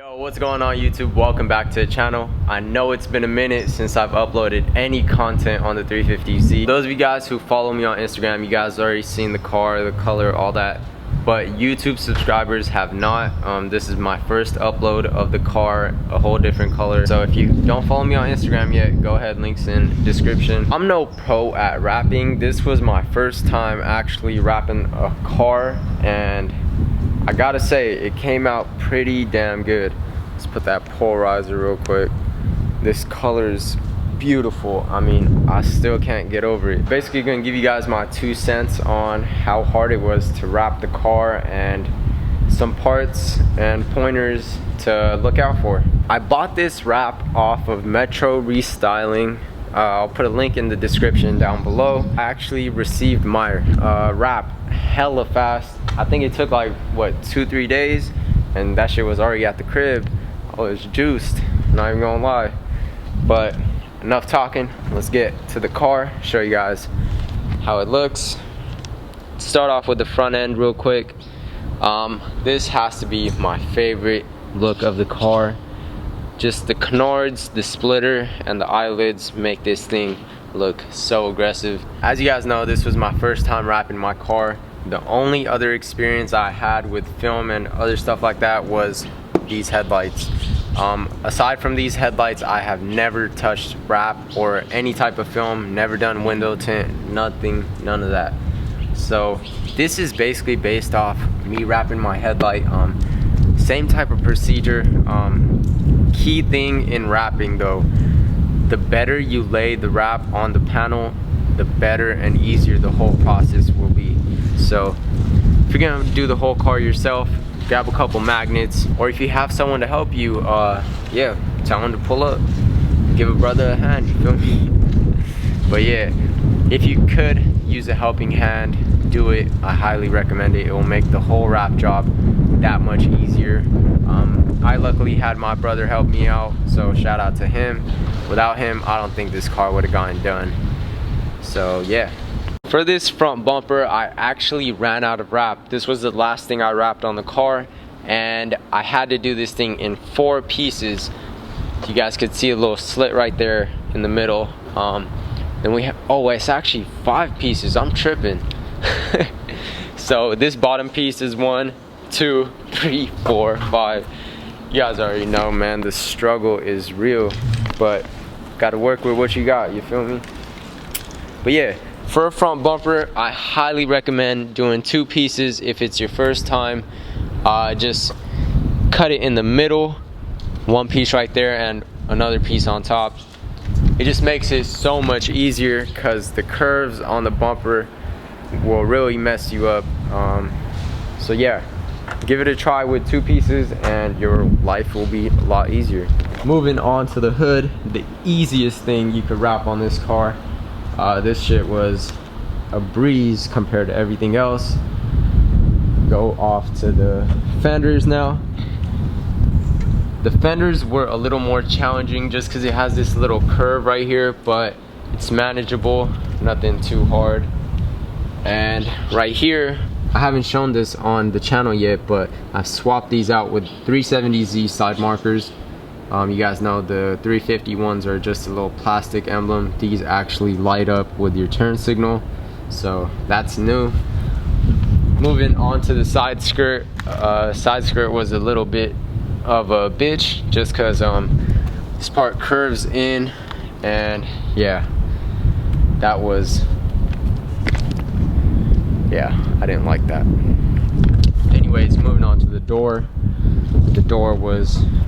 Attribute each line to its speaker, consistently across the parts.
Speaker 1: Yo, what's going on YouTube? Welcome back to the channel. I know it's been a minute since I've uploaded any content on the 350Z. Those of you guys who follow me on Instagram, you guys already seen the car, the color, all that. But YouTube subscribers have not. This is my first upload of the car, a whole different color. So if you don't follow me on Instagram yet, go ahead, links in description. I'm no pro at rapping. This was my first time actually rapping a car, and I gotta say, it came out pretty damn good. Let's put that polarizer real quick. This color is beautiful. I mean, I still can't get over it. Basically gonna give you guys my 2 cents on how hard it was to wrap the car and some parts and pointers to look out for. I bought this wrap off of Metro Restyling. I'll put a link in the description down below. I actually received my wrap hella fast. I think it took like, what, 2-3 days, and that shit was already at the crib. I was juiced, not even gonna lie. But enough talking, let's get to the car, show you guys how it looks. Start off with the front end real quick. This has to be my favorite look of the car. Just the canards, the splitter, and the eyelids make this thing look so aggressive. As you guys know, this was my first time wrapping my car. The only other experience I had with film and other stuff like that was these headlights. Aside from these headlights, I have never touched wrap or any type of film, never done window tint, nothing, none of that. So this is basically based off me wrapping my headlight. Same type of procedure. Key thing in wrapping though, the better you lay the wrap on the panel, the better and easier the whole process will be. So if you're gonna do the whole car yourself, grab a couple magnets, or if you have someone to help you, yeah, tell them to pull up, give a brother a hand, you feel me? But yeah, if you could use a helping hand, do it. I highly recommend it. It will make the whole wrap job that much easier. I luckily had my brother help me out, so shout out to him. Without him, I don't think this car would have gotten done. So yeah. For this front bumper, I actually ran out of wrap. This was the last thing I wrapped on the car, and I had to do this thing in 4 pieces. You guys could see a little slit right there in the middle. Then we have, oh, it's actually 5 pieces. I'm tripping. So this bottom piece is 1, 2, 3, 4, 5. You guys already know, man, the struggle is real, but gotta work with what you got, you feel me? But yeah, for a front bumper, I highly recommend doing 2 pieces if it's your first time. Just cut it in the middle, 1 piece right there and another piece on top. It just makes it so much easier because the curves on the bumper will really mess you up. So yeah, give it a try with 2 pieces and your life will be a lot easier. Moving on to the hood, the easiest thing you could wrap on this car. This shit was a breeze compared to everything else. Go off to the fenders now. The fenders were a little more challenging just because it has this little curve right here, but it's manageable, nothing too hard. And right here, I haven't shown this on the channel yet, but I've swapped these out with 370Z side markers. You guys know the 350 ones are just a little plastic emblem. These actually light up with your turn signal, so that's new. Moving on to the side skirt. Side skirt was a little bit of a bitch just because this part curves in, and yeah, that was, yeah, I didn't like that. Anyways, moving on to the door. The door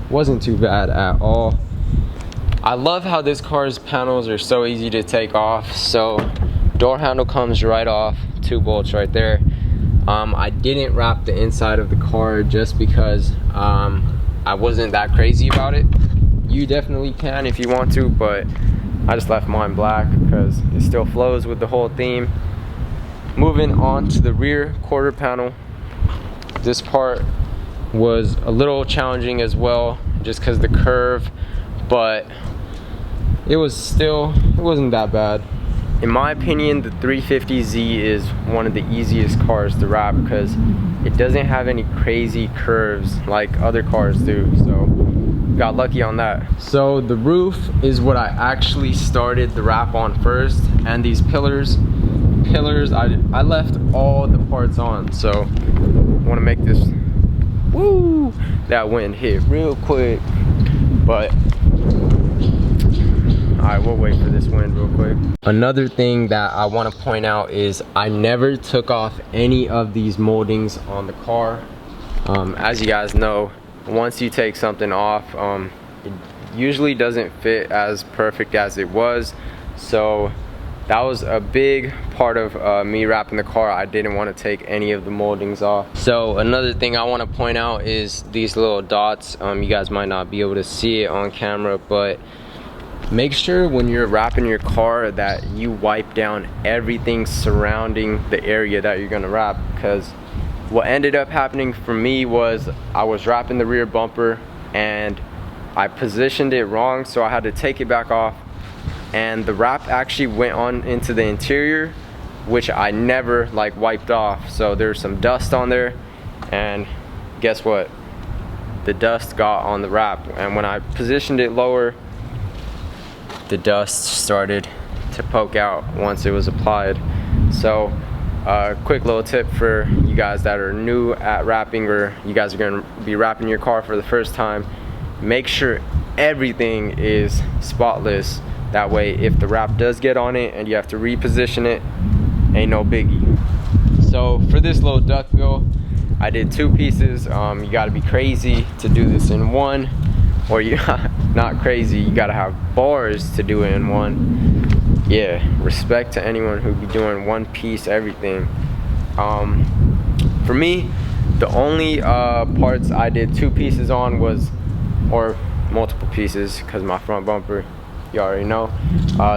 Speaker 1: wasn't too bad at all. I love how this car's panels are so easy to take off. So door handle comes right off, 2 bolts right there. I didn't wrap the inside of the car just because I wasn't that crazy about it. You definitely can if you want to, but I just left mine black because it still flows with the whole theme. Moving on to the rear quarter panel. This part was a little challenging as well, just because the curve, but it wasn't that bad. in my opinion, the 350Z is one of the easiest cars to wrap because it doesn't have any crazy curves like other cars do, so got lucky on that. So the roof is what I actually started the wrap on first, and these pillars I left all the parts on, so I want to make this, woo, that wind hit real quick, but alright, we'll wait for this wind real quick. Another thing that I want to point out is I never took off any of these moldings on the car. As you guys know, once you take something off, it usually doesn't fit as perfect as it was. So that was a big part of me wrapping the car. I didn't want to take any of the moldings off. So another thing I want to point out is these little dots. You guys might not be able to see it on camera, but make sure when you're wrapping your car that you wipe down everything surrounding the area that you're gonna wrap, because what ended up happening for me was I was wrapping the rear bumper and I positioned it wrong, so I had to take it back off, and the wrap actually went on into the interior, which I never like wiped off. So there's some dust on there, and guess what? The dust got on the wrap, and when I positioned it lower, the dust started to poke out once it was applied. So quick little tip for you guys that are new at wrapping, or you guys are going to be wrapping your car for the first time, make sure everything is spotless. That way if the wrap does get on it and you have to reposition it, ain't no biggie. So for this little duckbill, I did 2 pieces. You got to be crazy to do this in one, or you not crazy, you gotta have bars to do it in one. Yeah, respect to anyone who be doing one piece everything. For me, the only parts I did 2 pieces on was, or multiple pieces, because my front bumper, you already know,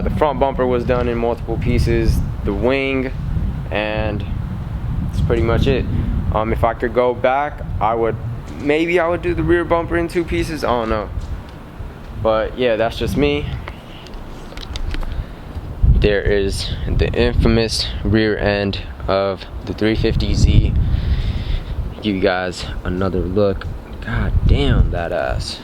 Speaker 1: the front bumper was done in multiple pieces, the wing, and that's pretty much it. If I could go back, maybe I would do the rear bumper in 2 pieces, I don't know. But yeah, that's just me. There is the infamous rear end of the 350Z. Give you guys another look. God damn that ass.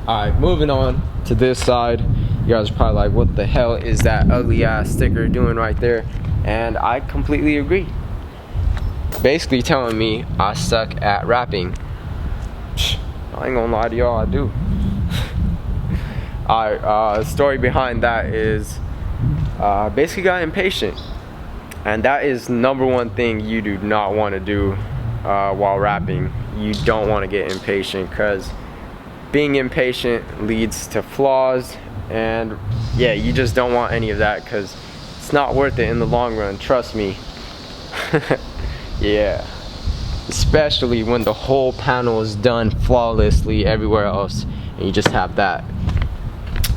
Speaker 1: Alright, moving on to this side. You guys are probably like, what the hell is that ugly ass sticker doing right there? And I completely agree. Basically telling me I suck at wrapping. I ain't gonna lie to y'all, I do. Alright, story behind that is basically got impatient, and that is #1 thing you do not want to do while wrapping. You don't want to get impatient, because being impatient leads to flaws, and yeah, you just don't want any of that, because it's not worth it in the long run, trust me. Yeah, especially when the whole panel is done flawlessly everywhere else and you just have that.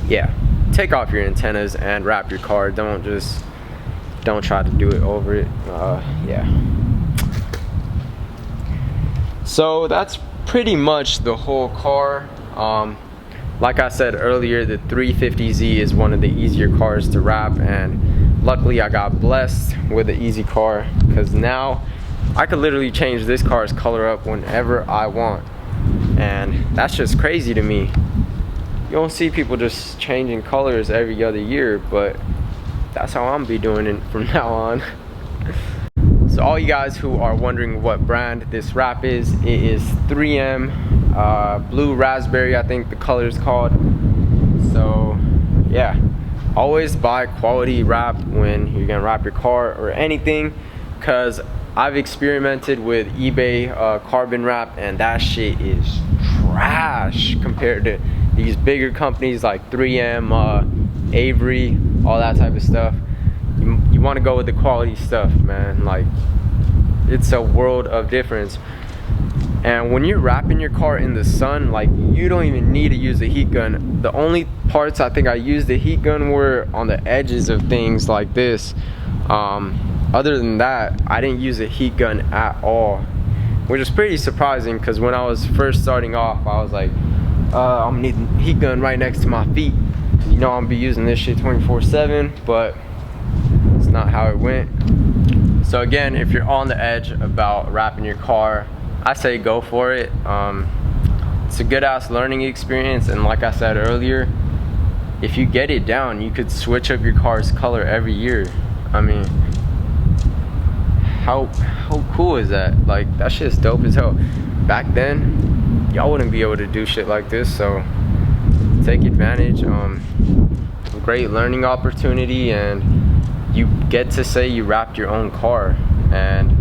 Speaker 1: Yeah, take off your antennas and wrap your car. Don't try to do it over it. Yeah, so that's pretty much the whole car. Like I said earlier, the 350Z is one of the easier cars to wrap, and luckily I got blessed with an easy car, because now I could literally change this car's color up whenever I want, and that's just crazy to me. You don't see people just changing colors every other year, but that's how I'm be doing it from now on. So all you guys who are wondering what brand this wrap is, it is 3M Blue Raspberry, I think the color is called. So yeah, always buy quality wrap when you're gonna wrap your car or anything, because I've experimented with eBay carbon wrap, and that shit is trash compared to these bigger companies like 3M, Avery, all that type of stuff. You want to go with the quality stuff, man. Like, it's a world of difference. And when you're wrapping your car in the sun, like, you don't even need to use a heat gun. The only parts I think I used the heat gun were on the edges of things like this. Other than that, I didn't use a heat gun at all, which is pretty surprising, because when I was first starting off, I was like, I'm gonna need a heat gun right next to my feet. You know I'm gonna be using this shit 24/7, but it's not how it went. So again, if you're on the edge about wrapping your car, I say go for it. It's a good ass learning experience, and like I said earlier, if you get it down, you could switch up your car's color every year. I mean, how cool is that? Like, that shit's dope as hell. Back then, y'all wouldn't be able to do shit like this, so take advantage. Great learning opportunity, and you get to say you wrapped your own car, and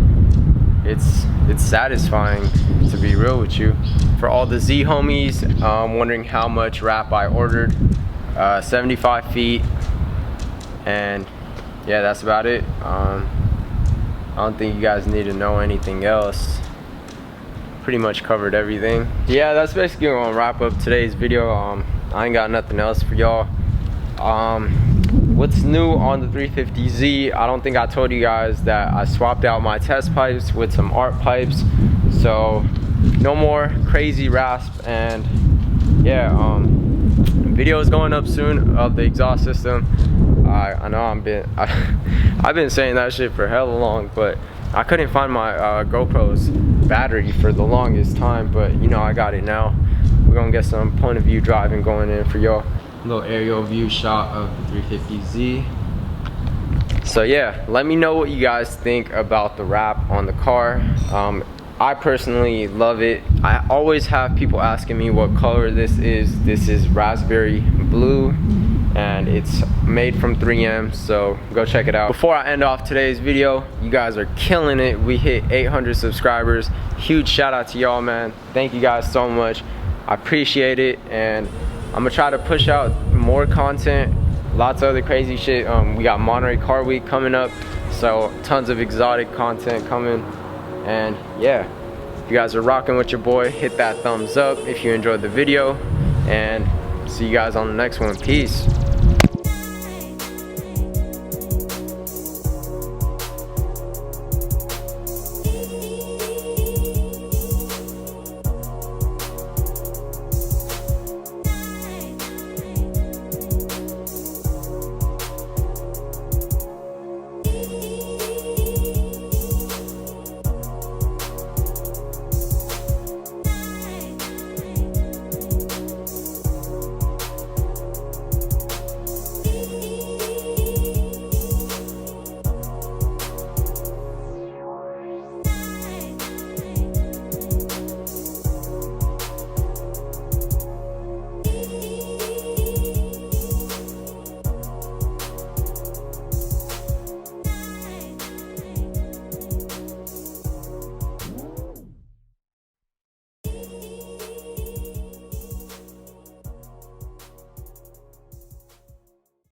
Speaker 1: it's satisfying, to be real with you. For all the Z homies wondering how much wrap I ordered, 75 feet, and yeah, that's about it. I don't think you guys need to know anything else. Pretty much covered everything. Yeah, that's basically gonna wrap up today's video. I ain't got nothing else for y'all. What's new on the 350Z? I don't think I told you guys that I swapped out my test pipes with some art pipes, so no more crazy rasp. And yeah, video is going up soon of the exhaust system. I know I've been saying that shit for hella long, but I couldn't find my GoPro's battery for the longest time, but you know I got it now. We're gonna get some point of view driving going in for y'all. Little aerial view shot of the 350Z. So yeah, let me know what you guys think about the wrap on the car. I personally love it. I always have people asking me what color this is. This is raspberry blue, and it's made from 3M, so go check it out. Before I end off today's video, you guys are killing it. We hit 800 subscribers. Huge shout out to y'all, man. Thank you guys so much. I appreciate it, and I'm gonna try to push out more content, lots of other crazy shit. We got Monterey Car Week coming up, so tons of exotic content coming. And yeah, if you guys are rocking with your boy, hit that thumbs up if you enjoyed the video, and see you guys on the next one. Peace.